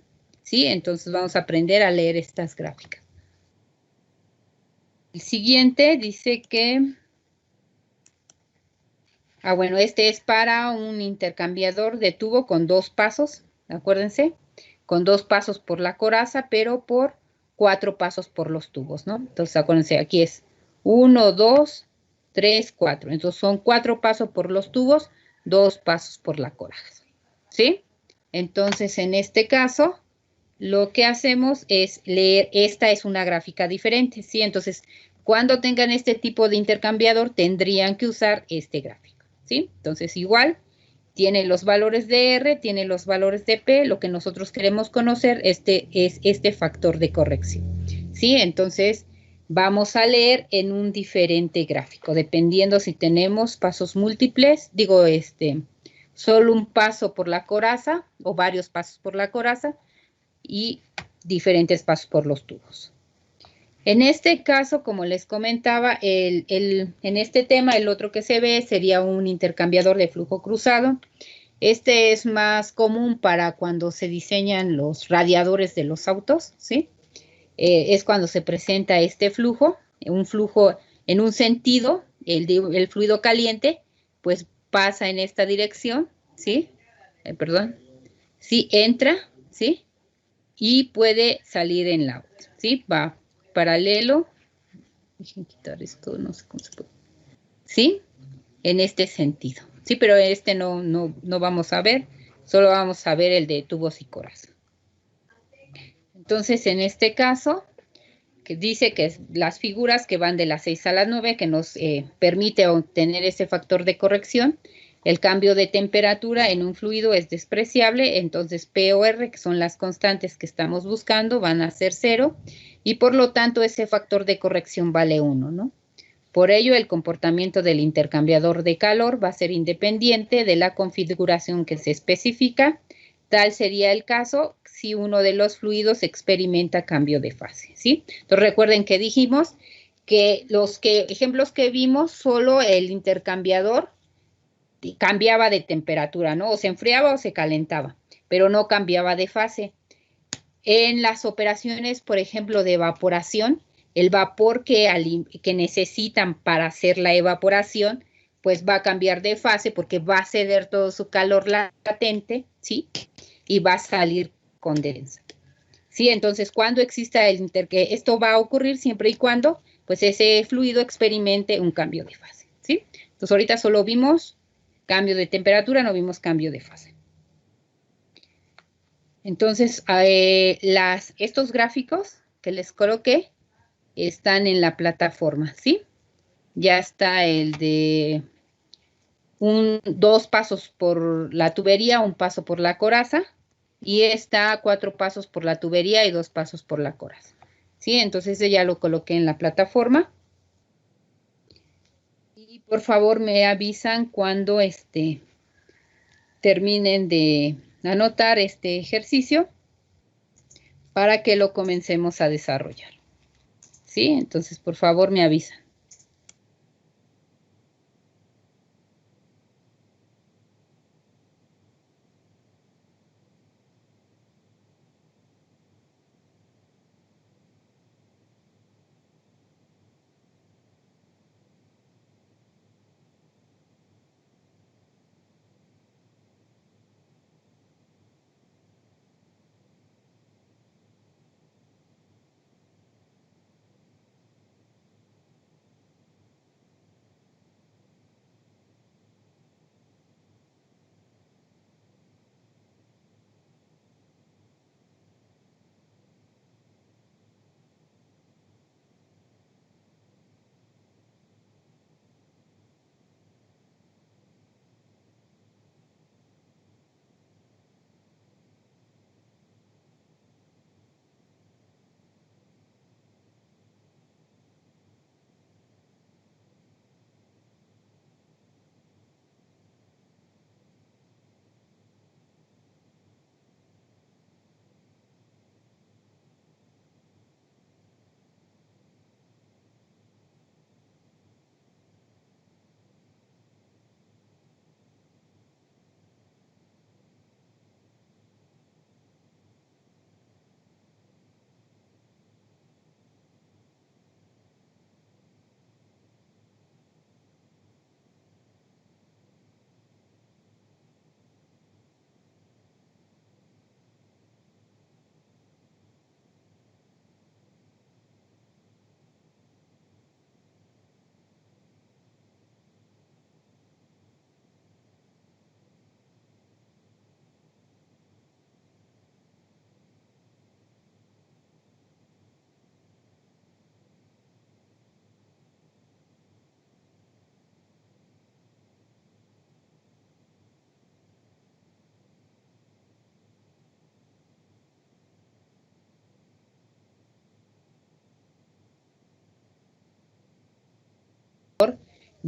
¿sí? Entonces vamos a aprender a leer estas gráficas. El siguiente dice que... bueno, este es para un intercambiador de tubo con 2 pasos, acuérdense, con 2 pasos por la coraza, pero por 4 pasos por los tubos, ¿no? Entonces, acuérdense, aquí es 1, 2, 3, 4. Entonces, son 4 pasos por los tubos, 2 pasos por la coraza, ¿sí? Entonces, en este caso, lo que hacemos es leer, esta es una gráfica diferente, ¿sí? Entonces, cuando tengan este tipo de intercambiador, tendrían que usar este gráfico. ¿Sí? Entonces, igual, tiene los valores de R, tiene los valores de P, lo que nosotros queremos conocer es este factor de corrección. ¿Sí? Entonces, vamos a leer en un diferente gráfico, dependiendo si tenemos pasos múltiples, solo un paso por la coraza o varios pasos por la coraza y diferentes pasos por los tubos. En este caso, como les comentaba, en este tema el otro que se ve sería un intercambiador de flujo cruzado. Este es más común para cuando se diseñan los radiadores de los autos, ¿sí? Es cuando se presenta este flujo, un flujo en un sentido, el fluido caliente, pues pasa en esta dirección, ¿sí? Sí, entra, ¿sí? Y puede salir en la otra, ¿sí? Va paralelo, dejen quitar esto, no sé cómo se puede, ¿sí? En este sentido, sí, pero este no vamos a ver, solo vamos a ver el de tubos y coraza. Entonces, en este caso, que dice que es las figuras que van de las 6 a las 9, que nos permite obtener ese factor de corrección. El cambio de temperatura en un fluido es despreciable, entonces P o R, que son las constantes que estamos buscando, van a ser 0, y por lo tanto ese factor de corrección vale 1, ¿no? Por ello, el comportamiento del intercambiador de calor va a ser independiente de la configuración que se especifica. Tal sería el caso si uno de los fluidos experimenta cambio de fase, ¿sí? Entonces, recuerden que dijimos que ejemplos que vimos, solo el intercambiador cambiaba de temperatura, ¿no? O se enfriaba o se calentaba, pero no cambiaba de fase. En las operaciones, por ejemplo, de evaporación, el vapor que necesitan para hacer la evaporación, pues va a cambiar de fase porque va a ceder todo su calor latente, ¿sí? Y va a salir condensado. ¿Sí? Entonces, cuando exista esto va a ocurrir siempre y cuando, pues, ese fluido experimente un cambio de fase, ¿sí? Entonces, ahorita solo vimos cambio de temperatura, no vimos cambio de fase. Entonces, estos gráficos que les coloqué están en la plataforma, ¿sí? Ya está el de 2 pasos por la tubería, 1 paso por la coraza, y está 4 pasos por la tubería y 2 pasos por la coraza, ¿sí? Entonces, ya lo coloqué en la plataforma. Y por favor, me avisan cuando terminen de anotar este ejercicio para que lo comencemos a desarrollar. ¿Sí? Entonces, por favor, me avisan.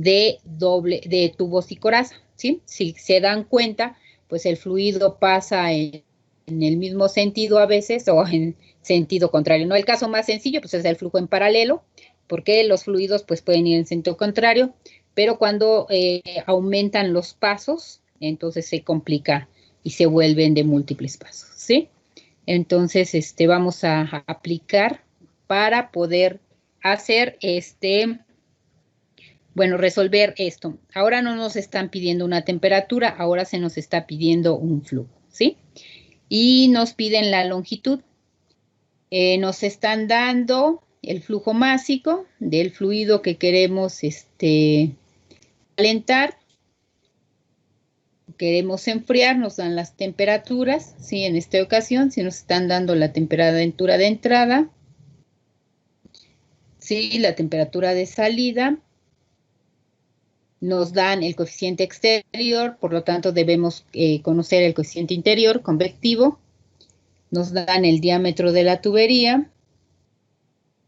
de tubos y coraza, ¿sí? Si se dan cuenta, pues el fluido pasa en el mismo sentido a veces o en sentido contrario, ¿no? El caso más sencillo, pues es el flujo en paralelo, porque los fluidos pues pueden ir en sentido contrario, pero cuando aumentan los pasos, entonces se complica y se vuelven de múltiples pasos, ¿sí? Entonces, vamos a aplicar para poder hacer bueno, resolver esto. Ahora no nos están pidiendo una temperatura, ahora se nos está pidiendo un flujo, ¿sí? Y nos piden la longitud. Nos están dando el flujo másico del fluido que queremos calentar. Queremos enfriar, nos dan las temperaturas, ¿sí? En esta ocasión, si nos están dando la temperatura de entrada, ¿sí? La temperatura de salida. Nos dan el coeficiente exterior, por lo tanto debemos conocer el coeficiente interior convectivo. Nos dan el diámetro de la tubería.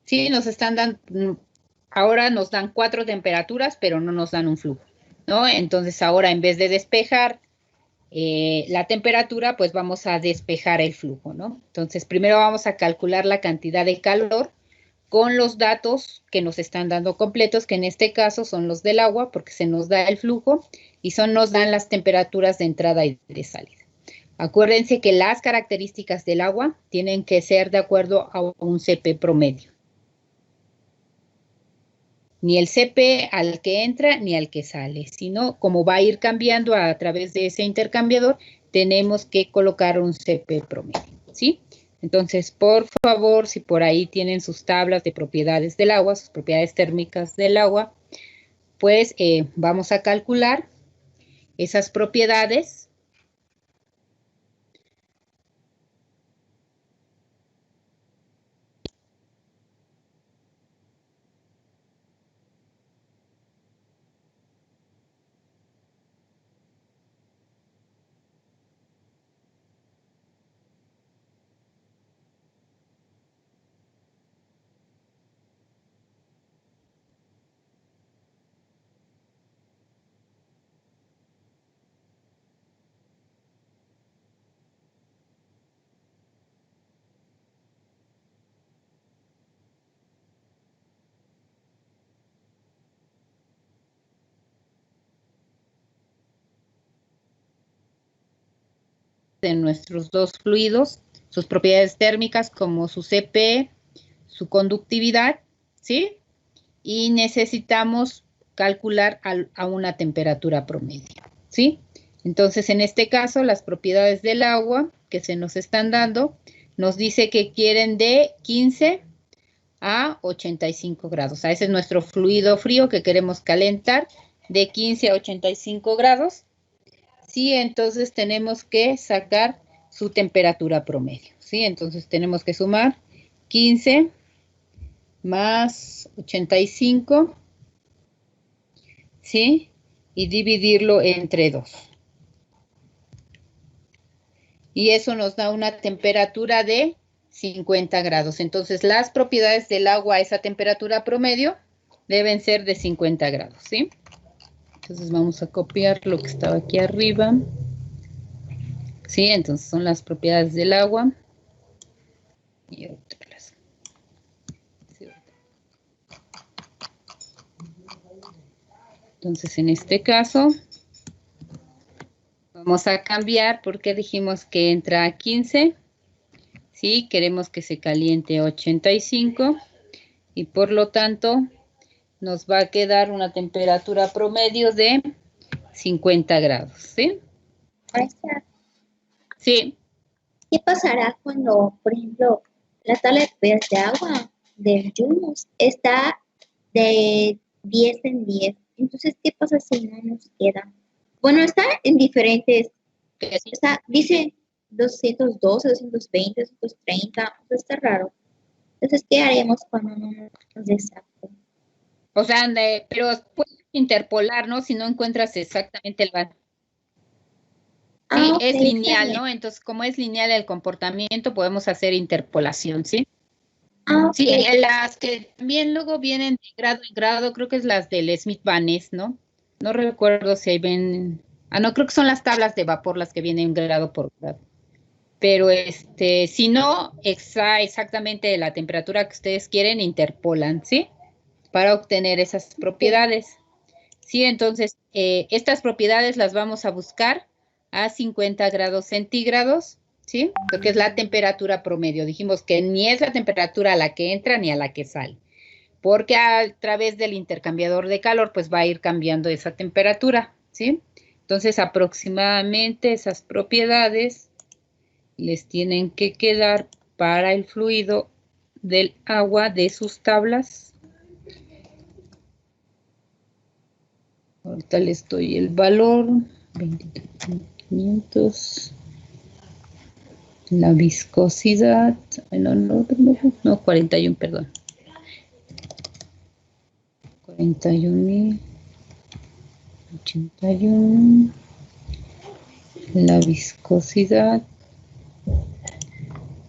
Sí, nos están dando, ahora nos dan 4 temperaturas, pero no nos dan un flujo, ¿no? Entonces ahora en vez de despejar la temperatura, pues vamos a despejar el flujo, ¿no? Entonces primero vamos a calcular la cantidad de calor con los datos que nos están dando completos, que en este caso son los del agua, porque se nos da el flujo, y nos dan las temperaturas de entrada y de salida. Acuérdense que las características del agua tienen que ser de acuerdo a un CP promedio. Ni el CP al que entra ni al que sale, sino como va a ir cambiando a través de ese intercambiador, tenemos que colocar un CP promedio, ¿sí? Entonces, por favor, si por ahí tienen sus tablas de propiedades del agua, sus propiedades térmicas del agua, pues vamos a calcular esas propiedades. De nuestros dos fluidos, sus propiedades térmicas como su CP, su conductividad, ¿sí? Y necesitamos calcular a una temperatura promedio, ¿sí? Entonces, en este caso, las propiedades del agua que se nos están dando, nos dice que quieren de 15 a 85 grados. O sea, ese es nuestro fluido frío que queremos calentar, de 15 a 85 grados. Sí, entonces tenemos que sacar su temperatura promedio, ¿sí? Entonces tenemos que sumar 15 más 85, ¿sí? Y dividirlo entre 2. Y eso nos da una temperatura de 50 grados. Entonces las propiedades del agua a esa temperatura promedio deben ser de 50 grados, ¿sí? Entonces vamos a copiar lo que estaba aquí arriba. Sí, entonces son las propiedades del agua. Y otras. Sí. Entonces en este caso vamos a cambiar porque dijimos que entra a 15. Sí, queremos que se caliente a 85 y por lo tanto nos va a quedar una temperatura promedio de 50 grados, ¿sí? Maestra, Sí. ¿qué pasará cuando, por ejemplo, la tabla de propiedades de agua del Yunus está de 10 en 10? Entonces, ¿qué pasa si no nos queda? Bueno, está en diferentes, dice 212, 220, 230, entonces está raro. Entonces, ¿qué haremos cuando no nos desacte? O sea, pero puedes interpolar, ¿no? Si no encuentras exactamente el valor. Sí, ok, es lineal, está ¿no? Entonces, como es lineal el comportamiento, podemos hacer interpolación, ¿sí? Ah, ok. Sí, las que también luego vienen de grado en grado, creo que es las del Smith Van Ness, ¿no? No recuerdo si ahí ven. Ah, no, creo que son las tablas de vapor las que vienen grado por grado. Pero si no, exactamente la temperatura que ustedes quieren, interpolan, ¿sí? Para obtener esas propiedades. Sí, entonces, estas propiedades las vamos a buscar a 50 grados centígrados, ¿sí? Porque es la temperatura promedio. Dijimos que ni es la temperatura a la que entra ni a la que sale, porque a través del intercambiador de calor, pues va a ir cambiando esa temperatura, ¿sí? Entonces, aproximadamente esas propiedades les tienen que quedar para el fluido del agua de sus tablas. Ahorita les doy el valor, 23.500. La viscosidad, no, 41, perdón. 41.081. La viscosidad,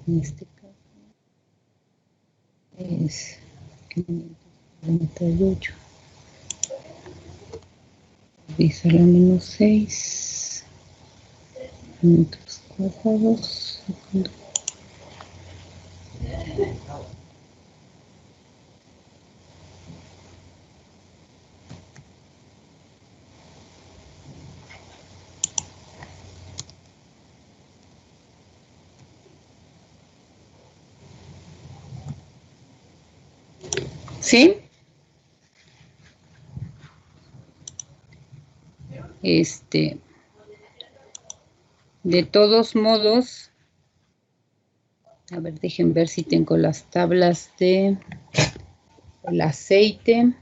en este caso, es 548. Dice la menos 6 metros cuadrados. ¿Sí? De todos modos, a ver, dejen ver si tengo las tablas de el aceite.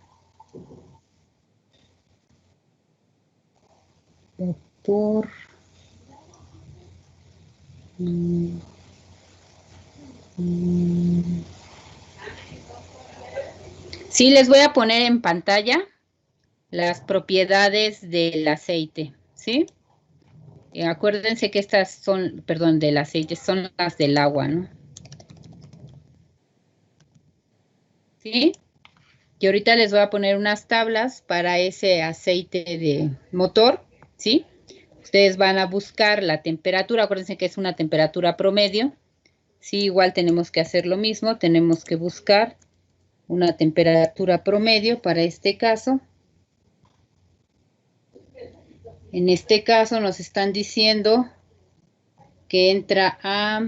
Vapor. Sí, les voy a poner en pantalla las propiedades del aceite, ¿sí? Acuérdense que estas son, perdón, del aceite, son las del agua, ¿no? ¿Sí? Y ahorita les voy a poner unas tablas para ese aceite de motor, ¿sí? Ustedes van a buscar la temperatura, acuérdense que es una temperatura promedio. Sí, igual tenemos que hacer lo mismo, tenemos que buscar una temperatura promedio para este caso. En este caso nos están diciendo que entra a